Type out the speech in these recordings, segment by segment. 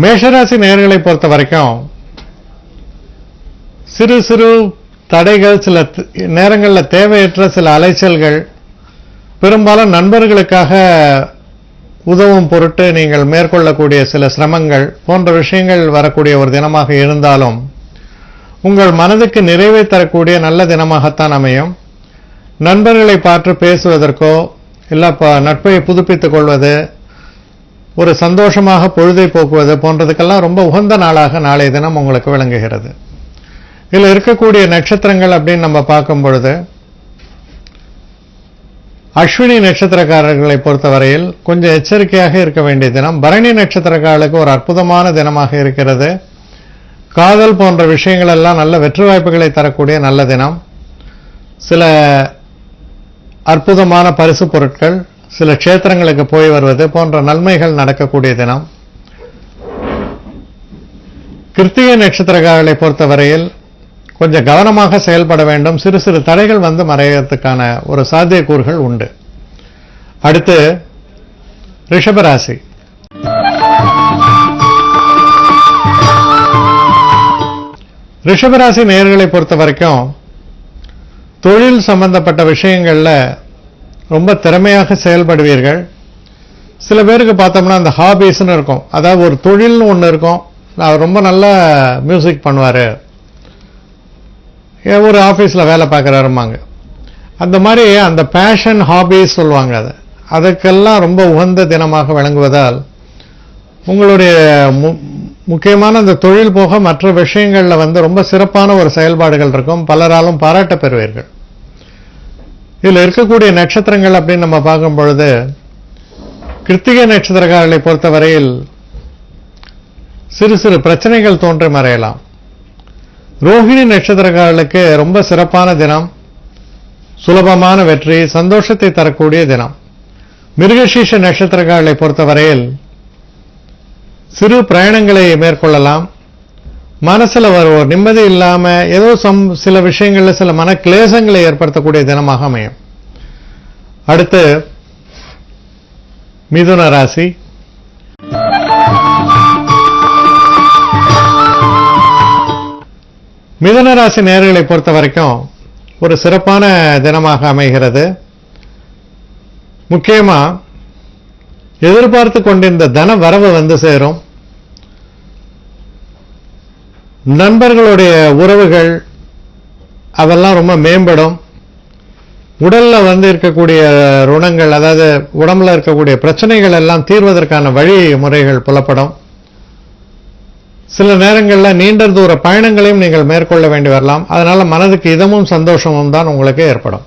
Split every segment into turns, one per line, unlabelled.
மேஷராசி நேயர்களை பொறுத்த வரைக்கும் சிறு சிறு தடைகள், சில நேரங்களில் தேவையற்ற சில அலைச்சல்கள், பெரும்பாலும் நண்பர்களுக்காக உதவும் பொருட்டு நீங்கள் மேற்கொள்ளக்கூடிய சில சிரமங்கள் போன்ற விஷயங்கள் வரக்கூடிய ஒரு தினமாக இருந்தாலும் உங்கள் மனதுக்கு நிறைவை தரக்கூடிய நல்ல தினமாகத்தான் அமையும். நண்பர்களை பார்த்து பேசுவதற்கோ இல்லை நட்பை புதுப்பித்துக் கொள்வது, ஒரு சந்தோஷமாக பொழுதை போக்குவது போன்றதுக்கெல்லாம் ரொம்ப உகந்த நாளாக நாளைய தினம் உங்களுக்கு விளங்குகிறது. இதில் இருக்கக்கூடிய நட்சத்திரங்கள் அப்படின்னு நம்ம பார்க்கும் பொழுது அஸ்வினி நட்சத்திரக்காரர்களை பொறுத்தவரையில் கொஞ்சம் எச்சரிக்கையாக இருக்க வேண்டிய தினம். பரணி நட்சத்திரக்காரர்களுக்கு ஒரு அற்புதமான தினமாக இருக்கிறது. காதல் போன்ற விஷயங்கள் எல்லாம் நல்ல வெற்றி வாய்ப்புகளை தரக்கூடிய நல்ல தினம். சில அற்புதமான பரிசு பொருட்கள், சில க்ஷேத்திரங்களுக்கு போய் வருவது போன்ற நன்மைகள் நடக்கக்கூடிய தினம். கிருத்திகை நட்சத்திரக்காரர்களை பொறுத்தவரையில் கொஞ்சம் கவனமாக செயல்பட வேண்டும். சிறு சிறு தடைகள் வந்து மறையறதுக்கான ஒரு சாத்தியக்கூறுகள் உண்டு. அடுத்து ரிஷபராசி. ரிஷபராசி நேயர்களை பொறுத்த வரைக்கும் தொழில் சம்பந்தப்பட்ட விஷயங்கள்ல ரொம்ப திறமையாக செயல்படுவீர்கள். சில பேருக்கு பார்த்தோம்னா அந்த ஹாபீஸ்ன்னு இருக்கும், அதாவது ஒரு தொழில்னு ஒன்று இருக்கும். அவர் ரொம்ப நல்லா மியூசிக் பண்ணுவார், ஒரு ஆஃபீஸில் வேலை பார்க்குறாருமாங்க. அந்த மாதிரி அந்த பேஷன் ஹாபீஸ் சொல்லுவாங்க, அதுக்கெல்லாம் ரொம்ப உகந்த தினமாக விளங்குவதால் உங்களுடைய முக்கியமான அந்த தொழில் போக மற்ற விஷயங்களில் வந்து ரொம்ப சிறப்பான ஒரு செயல்பாடுகள் இருக்கும். பலராலும் பாராட்ட பெறுவீர்கள். இதில் இருக்கக்கூடிய நட்சத்திரங்கள் அப்படின்னு நம்ம பார்க்கும் பொழுது கிருத்திகை நட்சத்திரக்காரர்களை பொறுத்தவரையில் சிறு சிறு பிரச்சனைகள் தோன்றி மறையலாம். ரோஹிணி நட்சத்திரக்காரர்களுக்கு ரொம்ப சிறப்பான தினம், சுலபமான வெற்றி, சந்தோஷத்தை தரக்கூடிய தினம். மிருகசீஷ நட்சத்திரக்காரர்களை பொறுத்தவரையில் சிறு பிரயாணங்களை மேற்கொள்ளலாம். மனசுல ஒரு நிம்மதி இல்லாம ஏதோ சில விஷயங்கள்ல சில மன கிளேசங்களை ஏற்படுத்தக்கூடிய தினமாக அமையும். அடுத்து மிதுன ராசி. மிதுன ராசி நேயர்களை பொறுத்த வரைக்கும் ஒரு சிறப்பான தினமாக அமைகிறது. முக்கியமா எதிர்பார்த்து கொண்டிருந்த தன வரவு வந்து சேரும். நண்பர்களுடைய உறவுகள் அதெல்லாம் ரொம்ப மேம்படும். உடல்ல வந்து இருக்கக்கூடிய ருணங்கள், அதாவது உடம்புல இருக்கக்கூடிய பிரச்சனைகள் எல்லாம் தீர்வதற்கான வழி முறைகள் புலப்படும். சில நேரங்களில் நீண்ட தூர பயணங்களையும் நீங்கள் மேற்கொள்ள வேண்டி வரலாம். அதனால மனதுக்கு இதமும் சந்தோஷமும் தான் உங்களுக்கு ஏற்படும்.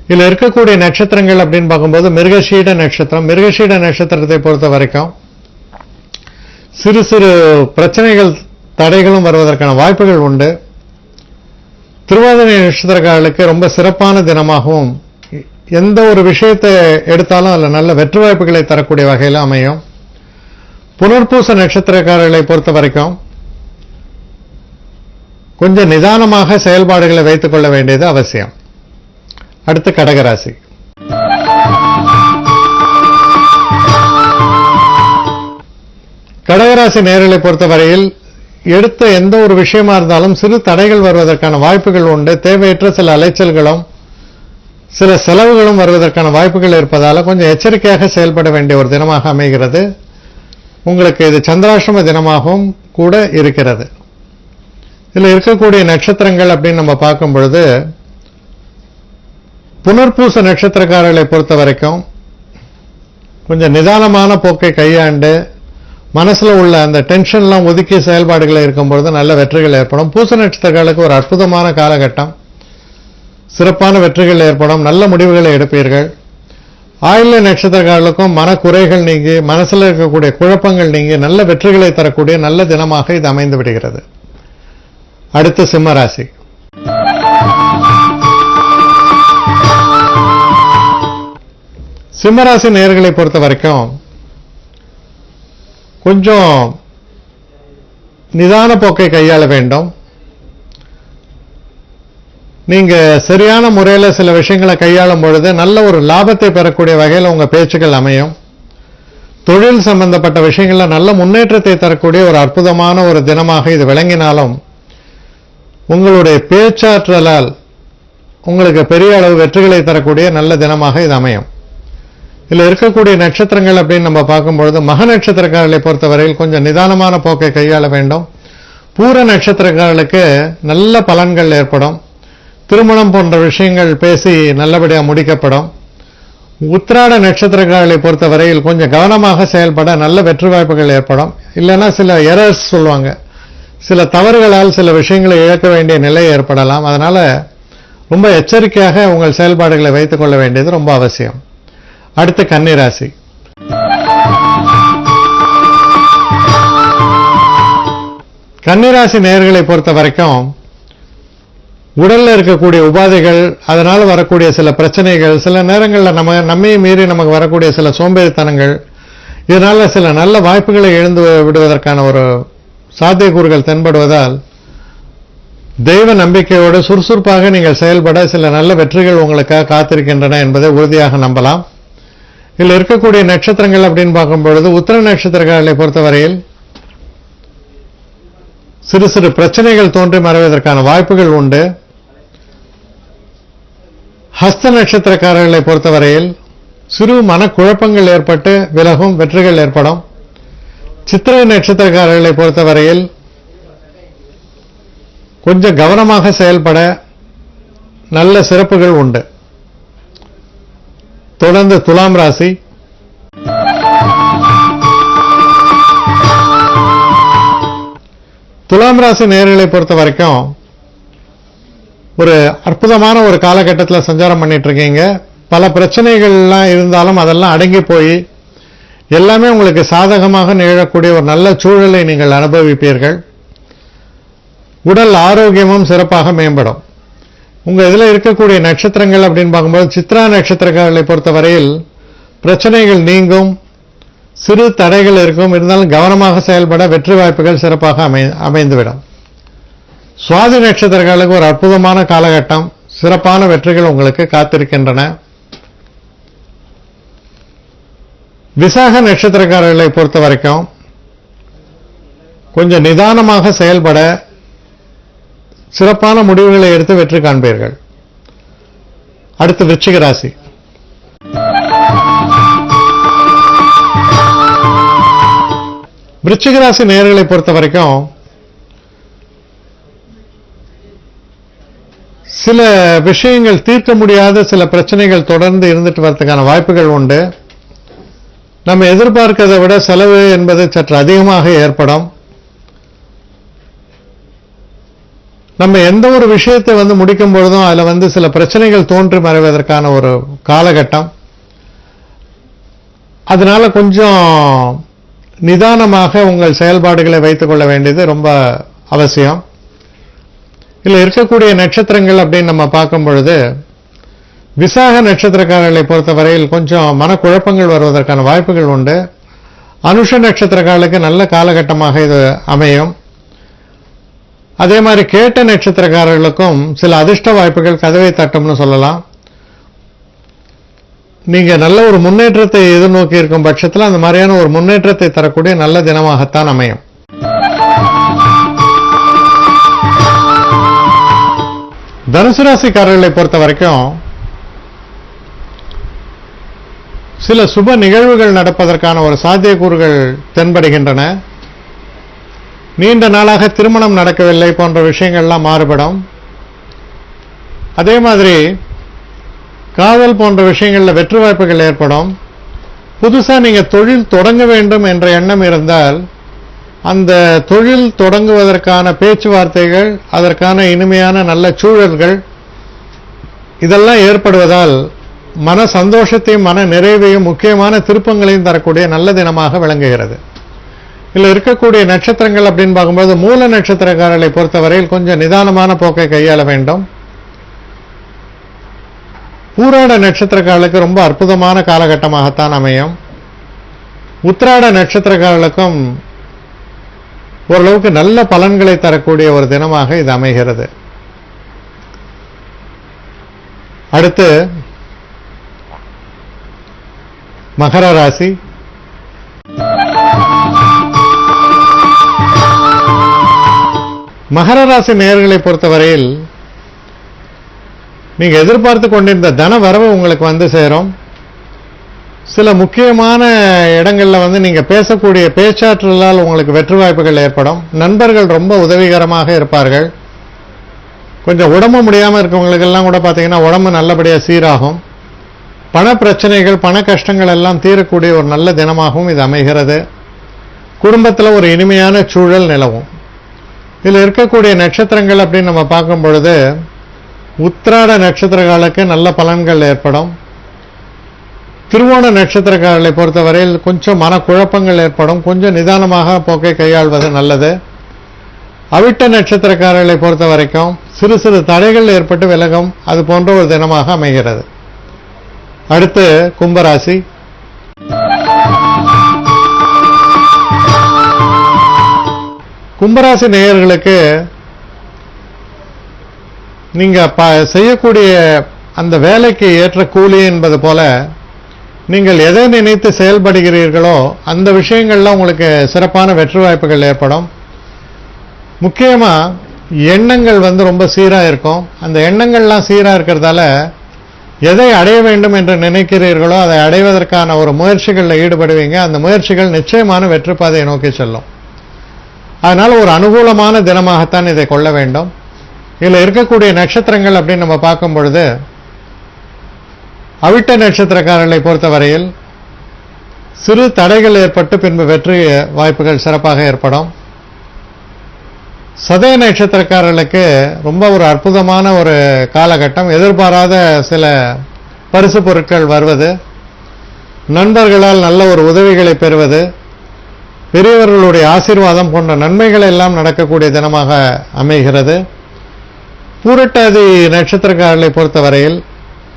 இதில் இருக்கக்கூடிய நட்சத்திரங்கள் அப்படின்னு பார்க்கும்போது மிருகசீட நட்சத்திரம். மிருகசீட நட்சத்திரத்தை பொறுத்த வரைக்கும் சிறு சிறு பிரச்சனைகள், தடைகளும் வருவதற்கான வாய்ப்புகள் உண்டு. திருவாதிரை நட்சத்திரக்காரர்களுக்கு ரொம்ப சிறப்பான தினமாகவும் எந்த ஒரு விஷயத்தை எடுத்தாலும் அதில் நல்ல வெற்றி வாய்ப்புகளை தரக்கூடிய வகையில் அமையும். புனர்பூச நட்சத்திரக்காரர்களை பொறுத்த வரைக்கும் கொஞ்சம் நிதானமாக செயல்பாடுகளை வைத்துக் கொள்ள வேண்டியது அவசியம். அடுத்து கடகராசி. கடகராசி நேயர்களை பொறுத்தவரையில் எடுத்த எந்த ஒரு விஷயமா இருந்தாலும் சிறு தடைகள் வருவதற்கான வாய்ப்புகள் உண்டு. தேவையற்ற சில அலைச்சல்களும் சில செலவுகளும் வருவதற்கான வாய்ப்புகள் இருப்பதால் கொஞ்சம் எச்சரிக்கையாக செயல்பட வேண்டிய ஒரு தினமாக அமைகிறது. உங்களுக்கு இது சந்திராஷ்டம தினமாகவும் கூட இருக்கிறது. இதில் இருக்கக்கூடிய நட்சத்திரங்கள் அப்படின்னு நம்ம பார்க்கும் பொழுது புனர்பூச நட்சத்திரக்காரர்களை பொறுத்த வரைக்கும் கொஞ்சம் நிதானமான போக்கை கையாண்டு மனசுல உள்ள அந்த டென்ஷன்லாம் ஒதுக்கிய செயல்பாடுகளை இருக்கும்பொழுது நல்ல வெற்றிகள் ஏற்படும். பூச நட்சத்திரக்காரர்களுக்கு ஒரு அற்புதமான காலகட்டம், சிறப்பான வெற்றிகள் ஏற்படும், நல்ல முடிவுகளை எடுப்பீர்கள். ஆயில்ய நட்சத்திரக்காரர்களுக்கும் மனக்குறைகள் நீங்கி மனசுல இருக்கக்கூடிய குழப்பங்கள் நீங்கி நல்ல வெற்றிகளை தரக்கூடிய நல்ல தினமாக இது அமைந்து விடுகிறது. அடுத்து சிம்மராசி. சிம்மராசி நேயர்களை பொறுத்த வரைக்கும் கொஞ்சம் நிதான போக்கை கையாள வேண்டும். நீங்க சரியான முறையில் சில விஷயங்களை கையாளும் பொழுது நல்ல ஒரு லாபத்தை பெறக்கூடிய வகையில் உங்க பேச்சுக்கள் அமையும். தொழில் சம்பந்தப்பட்ட விஷயங்கள்ல நல்ல முன்னேற்றத்தை தரக்கூடிய ஒரு அற்புதமான ஒரு தினமாக இது விளங்கினாலும் உங்களுடைய பேச்சாற்றலால் உங்களுக்கு பெரிய அளவு வெற்றிகளை தரக்கூடிய நல்ல தினமாக இது அமையும். இதில் இருக்கக்கூடிய நட்சத்திரங்கள் அப்படின்னு நம்ம பார்க்கும்பொழுது மக நட்சத்திரக்காரர்களை பொறுத்தவரையில் கொஞ்சம் நிதானமான போக்கை கையாள வேண்டும். பூர நட்சத்திரக்காரர்களுக்கு நல்ல பலன்கள் ஏற்படும். திருமணம் போன்ற விஷயங்கள் பேசி நல்லபடியாக முடிக்கப்படும். உத்திராட நட்சத்திரக்காரர்களை பொறுத்தவரையில் கொஞ்சம் கவனமாக செயல்பட நல்ல வெற்றி வாய்ப்புகள் ஏற்படும். இல்லைன்னா சில எரர்ஸ் சொல்லுவாங்க, சில தவறுகளால் சில விஷயங்களை இழக்க வேண்டிய நிலை ஏற்படலாம். அதனால ரொம்ப எச்சரிக்கையாக உங்கள் செயல்பாடுகளை வைத்துக் கொள்ள வேண்டியது ரொம்ப அவசியம். அடுத்து கன்னிராசி. கன்னிராசி நேயர்களை பொறுத்த வரைக்கும் உடல்ல இருக்கக்கூடிய உபாதைகள், அதனால வரக்கூடிய சில பிரச்சனைகள், சில நேரங்களில் நம்மையே மீறி நமக்கு வரக்கூடிய சில சோம்பேறித்தனங்கள், இதனால சில நல்ல வாய்ப்புகளை இழந்து விடுவதற்கான ஒரு சாத்தியக்கூறுகள் தென்படுவதால் தெய்வ நம்பிக்கையோடு சுறுசுறுப்பாக நீங்கள் செயல்பட சில நல்ல வெற்றிகள் உங்களுக்காக காத்திருக்கின்றன என்பதை உறுதியாக நம்பலாம். இதில் இருக்கக்கூடிய நட்சத்திரங்கள் அப்படின்னு பார்க்கும்பொழுது உத்திர நட்சத்திரக்காரர்களை பொறுத்தவரையில் சிறு சிறு பிரச்சனைகள் தோன்றி மறைவதற்கான வாய்ப்புகள் உண்டு. ஹஸ்த நட்சத்திரக்காரர்களை பொறுத்தவரையில் சிறு மனக்குழப்பங்கள் ஏற்பட்டு விலகும் வெற்றிகள் ஏற்படும். சித்திரை நட்சத்திரக்காரர்களை பொறுத்தவரையில் கொஞ்சம் கவனமாக செயல்பட நல்ல சிறப்புகள் உண்டு. தொடர்ந்து துலாம் ராசி. துலாம் ராசி நேயர்களை பொறுத்த வரைக்கும் ஒரு அற்புதமான ஒரு காலகட்டத்தில் சஞ்சாரம் பண்ணிட்டு இருக்கீங்க. பல பிரச்சனைகள்லாம் இருந்தாலும் அதெல்லாம் அடங்கி போய் எல்லாமே உங்களுக்கு சாதகமாக நிகழக்கூடிய ஒரு நல்ல சூழலை நீங்கள் அனுபவிப்பீர்கள். உடல் ஆரோக்கியமும் சிறப்பாக மேம்படும். உங்க இதுல இருக்கக்கூடிய நட்சத்திரங்கள் அப்படின்னு பார்க்கும்போது சித்ரா நட்சத்திரக்காரர்களை பொறுத்தவரையில் பிரச்சனைகள் நீங்கும், சிறு தடைகள் இருக்கும், இருந்தாலும் கவனமாக செயல்பட வெற்றி வாய்ப்புகள் சிறப்பாக அமைந்துவிடும். சுவாதி நட்சத்திரக்காரர்களுக்கு ஒரு அற்புதமான காலகட்டம், சிறப்பான வெற்றிகள் உங்களுக்கு காத்திருக்கின்றன. விசாக நட்சத்திரக்காரர்களை பொறுத்த வரைக்கும் கொஞ்சம் நிதானமாக செயல்பட சிறப்பான முடிவுகளை எடுத்து வெற்றி காண்பீர்கள். அடுத்து விருச்சிக ராசி. விருச்சிக ராசி நேயர்களை பொறுத்த வரைக்கும் சில விஷயங்கள் தீர்க்க முடியாத சில பிரச்சனைகள் தொடர்ந்து இருந்துட்டு வரதுக்கான வாய்ப்புகள் உண்டு. நம்ம எதிர்பார்க்கிறதை விட செலவு என்பது சற்று அதிகமாக ஏற்படும். நம்ம எந்த ஒரு விஷயத்தை முடிக்கும் பொழுதும் அதுல சில பிரச்சனைகள் தோன்றி மறைவதற்கான ஒரு காலகட்டம். அதனால கொஞ்சம் நிதானமாக உங்கள் செயல்பாடுகளை வைத்துக் கொள்ள வேண்டியது ரொம்ப அவசியம். இதுல இருக்கக்கூடிய நட்சத்திரங்கள் அப்படின்னு நம்ம பார்க்கும் பொழுது விசாக நட்சத்திரக்காரர்களை பொறுத்தவரையில் கொஞ்சம் மனக்குழப்பங்கள் வருவதற்கான வாய்ப்புகள் உண்டு. அனுஷ நட்சத்திரக்காரர்களுக்கு நல்ல காலகட்டமாக இது அமையும். அதே மாதிரி கேட்ட நட்சத்திரக்காரர்களுக்கும் சில அதிர்ஷ்ட வாய்ப்புகள் கதவை தட்டும்னு சொல்லலாம். நீங்க நல்ல ஒரு முன்னேற்றத்தை எதிர்நோக்கி இருக்கும் பட்சத்தில் அந்த மாதிரியான ஒரு முன்னேற்றத்தை தரக்கூடிய நல்ல தினமாகத்தான் அமையும். தனுசு ராசிக்காரர்களை பொறுத்த வரைக்கும் சில சுப நிகழ்வுகள் நடப்பதற்கான ஒரு சாத்தியக்கூறுகள் தென்படுகின்றன. நீண்ட நாளாக திருமணம் நடக்கவில்லை போன்ற விஷயங்கள்லாம் மாறுபடும். அதே மாதிரி காதல் போன்ற விஷயங்களில் வெற்றி வாய்ப்புகள் ஏற்படும். புதுசா நீங்க தொழில் தொடங்க வேண்டும் என்ற எண்ணம் இருந்தால் அந்த தொழில் தொடங்குவதற்கான பேச்சுவார்த்தைகள், அதற்கான இனிமையான நல்ல சூழல்கள் இதெல்லாம் ஏற்படுவதால் மன சந்தோஷத்தையும் மன நிறைவையும் முக்கியமான திருப்பங்களையும் தரக்கூடிய நல்ல தினமாக விளங்குகிறது. இதுல இருக்கக்கூடிய நட்சத்திரங்கள் அப்படின்னு பார்க்கும்போது மூல நட்சத்திரக்காரர்களை பொறுத்தவரையில் கொஞ்சம் நிதானமான போக்கை கையாள வேண்டும். பூராட நட்சத்திரக்காரர்களுக்கு ரொம்ப அற்புதமான காலகட்டமாகத்தான் அமையும். உத்திராட நட்சத்திரக்காரர்களுக்கும் ஓரளவுக்கு நல்ல பலன்களை தரக்கூடிய ஒரு தினமாக இது அமைகிறது. அடுத்து மகர ராசி. மகர ராசி நேயர்களை பொறுத்தவரையில் நீங்க எதிர்பார்த்து கொண்டிருந்த தன வரவு உங்களுக்கு வந்து சேரும். சில முக்கியமான இடங்கள்ல நீங்க பேசக்கூடிய பேச்சாற்றலால் உங்களுக்கு வெற்றி வாய்ப்புகள் ஏற்படும். நண்பர்கள் ரொம்ப உதவிகரமாக இருப்பார்கள். கொஞ்சம் உடம்பு முடியாம இருக்கவங்களுக்கெல்லாம் கூட பாத்தீங்கன்னா உடம்பு நல்லபடியா சீராகும். பண பிரச்சனைகள், பண கஷ்டங்கள் எல்லாம் தீரக்கூடிய ஒரு நல்ல தினமாகவும் இது அமைகிறது. குடும்பத்தில் ஒரு இனிமையான சூழல் நிலவும். இதில் இருக்கக்கூடிய நட்சத்திரங்கள் அப்படின்னு நம்ம பார்க்கும் பொழுது உத்திராட நட்சத்திரக்காரர்களுக்கு நல்ல பலன்கள் ஏற்படும். திருவோண நட்சத்திரக்காரர்களை பொறுத்தவரையில் கொஞ்சம் மனக்குழப்பங்கள் ஏற்படும். கொஞ்சம் நிதானமாக போக்கை கையாள்வது நல்லது. அவிட்ட நட்சத்திரக்காரர்களை பொறுத்த வரைக்கும் சிறு சிறு தடைகள் ஏற்பட்டு விலகும். அது போன்ற ஒரு தினமாக அமைகிறது. அடுத்து கும்பராசி. கும்பராசி நேயர்களுக்கு நீங்க செய்யக்கூடிய அந்த வேலைக்கு ஏற்ற கூலி என்பது போல நீங்கள் எதை நினைத்து செயல்படுகிறீர்களோ அந்த விஷயங்கள்ல உங்களுக்கு சிறப்பான வெற்றி வாய்ப்புகள் ஏற்படும். முக்கியமா எண்ணங்கள் ரொம்ப சீரா இருக்கும். அந்த எண்ணங்கள்லாம் சீரா இருக்கிறதால எதை அடைய வேண்டும் என்று நினைக்கிறீர்களோ அதை அடைவதற்கான ஒரு முயற்சிகளில் ஈடுபடுவீங்க. அந்த முயற்சிகள் நிச்சயமான வெற்றி பாதையை நோக்கி செல்லும். அதனால ஒரு அனுகூலமான தினமாகத்தான் இதை கொள்ள வேண்டும். இதுல இருக்கக்கூடிய நட்சத்திரங்கள் அப்படின்னு நம்ம பார்க்கும் பொழுது அவிட்ட நட்சத்திரக்காரர்களை பொறுத்தவரையில் சிறு தடைகள் ஏற்பட்டு பின்பு வெற்றி வாய்ப்புகள் சிறப்பாக ஏற்படும். சதய நட்சத்திரக்காரர்களுக்கு ரொம்ப ஒரு அற்புதமான ஒரு காலகட்டம். எதிர்பாராத சில பரிசு பொருட்கள் வருவது, நண்பர்களால் நல்ல ஒரு உதவிகளை பெறுவது, பெரியவர்களுடைய ஆசீர்வாதம் போன்ற நன்மைகள் எல்லாம் நடக்கக்கூடிய தினமாக அமைகிறது. பூரட்டாதி நட்சத்திரக்காரர்களை பொறுத்தவரையில்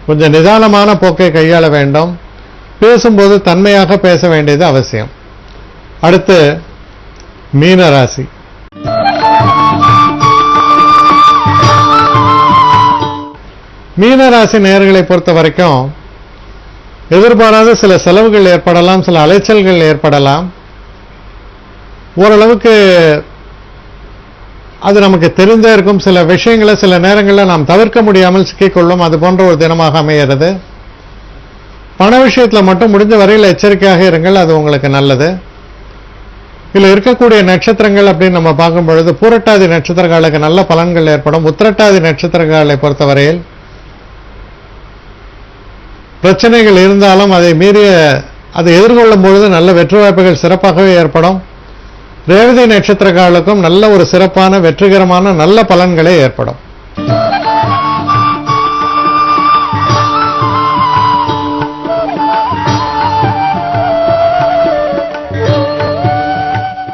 கொஞ்சம் நிதானமான போக்கை கையாள வேண்டும். பேசும்போது தன்மையாக பேச வேண்டியது அவசியம். அடுத்து மீனராசி. மீனராசி நேயர்களை பொறுத்த வரைக்கும் எதிர்பாராத சில செலவுகள் ஏற்படலாம், சில அலைச்சல்கள் ஏற்படலாம். ஓரளவுக்கு அது நமக்கு தெரிந்தே இருக்கும். சில விஷயங்களை சில நேரங்களில் நாம் தவிர்க்க முடியாமல் சிக்கிக்கொள்ளும். அது போன்ற ஒரு தினமாக அமைகிறது. பண விஷயத்தில் மட்டும் முடிஞ்ச வரையில் எச்சரிக்கையாக இருங்கள். அது உங்களுக்கு நல்லது. இதில் இருக்கக்கூடிய நட்சத்திரங்கள் அப்படின்னு நம்ம பார்க்கும் பொழுது பூரட்டாதி நட்சத்திரங்களுக்கு நல்ல பலன்கள் ஏற்படும். உத்திரட்டாதி நட்சத்திரங்களை பொறுத்தவரையில் பிரச்சனைகள் இருந்தாலும் அதை மீறிய அதை எதிர்கொள்ளும் பொழுது நல்ல வெற்றி வாய்ப்புகள் சிறப்பாகவே ஏற்படும். ரேவதி நட்சத்திரக்காரர்களுக்கும் நல்ல ஒரு சிறப்பான வெற்றிகரமான நல்ல பலன்களே ஏற்படும்.